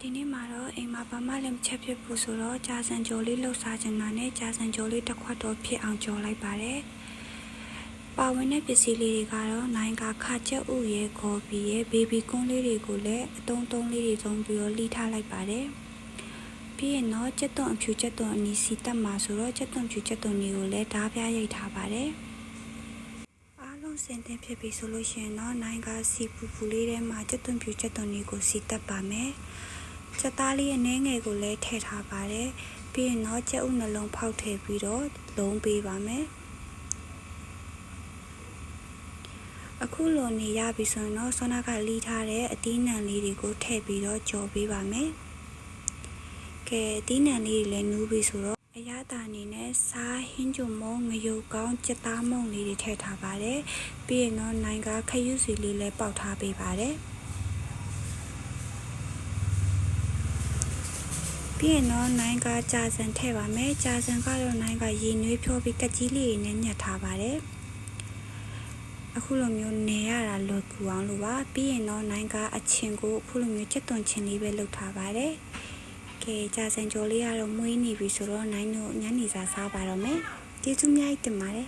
ဒီနေ့မှာတော့အိမ်မှာဘာမှလည်းမချက်ဖြစ်ဘူးဆိုတော့ကြာစံကြော်လေးလှုပ်စားချင်တာနဲ့ကြာစံကြော်လေးတစ်ခွက်တော့ဖြစ်အောင်ကြော်လိုက်ပါတယ်။ပါဝင်တဲ့ပစ္စည်းလေးတွေကတော့နိုင်ကခါချက်ဥရဲ့ခေါ်ပြီးရဲ့ဘေဘီကွန်းလေးတွေကိုလည်းအတုံးလေးတွေသုံးပြီးတော့လှီးထားလိုက်ပါတယ်။ပြီးရင်တော့ကြက်သွန်အဖြူကြက်သွန်အနီစီတက်မှာဆိုတော့ကြက်သွန်ဖြူကြက်သွန်နီကိုလည်းဓားပြားရိုက်ထားပါတယ်။စင်တင်ဖြစ်ပြီဆိုလို့ရှိရင်တော့နိုင်ကစီပူလေးထဲမှာကြက်သွန်ဖြူကြက်သွန်လေးကိုစီတက်ပါမယ်။ကြက်သားလေးအနှဲငယ်ကိုလည်းထည့်ထားပါတယ်။ပြီးရင်တော့ကြက်ဥနှလုံးဖောက်ထည့်ပြီးတော့လုံးပေးပါမယ်။အခုလိုနေရပြီဆိုရင်တော့ဆောနာကလီးထားတဲ့အသီးနှံလေးတွေကိုထည့်ပြီးတော့ကြော်ပေးပါမယ်။ကဲအသီးနှံလေးတွေလည်းနူးပြီဆိုတော့အရသာအနေနဲ့စားဟင်းကြုံမုံငရုတ်ကောင်းကြက်သားမုံလေးတွေထည့်ထားပါတယ်။ပြီးရင်တော့နိုင်ကခရုစီလေးလည်းပေါက်ထားပေးပါတယ်။ပြီးရင်တော့နိုင်ကကြာစံထည့်ပါမယ်။ကြာစံကတော့နိုင်ကရေနွေးဖြောပြီးကကြီးလေးနဲ့ညှက်ထားပါတယ်။အခုလိုမျိုးနေရတာလွယ်ကူအောင်လို့ပါ။ပြီးရင်တော့နိုင်ကအချင်းကိုအခုလိုမျိုးကြက်သွန်ချင်းလေးပဲလုပ်ထားပါတယ်။ကဲကြာစံကြော်လေးကတော့မွေးနေပြီဆိုတော့နိုင်တို့ညနေစာစားပါတော့မယ်ကျေးဇူးများတင်ပါတယ်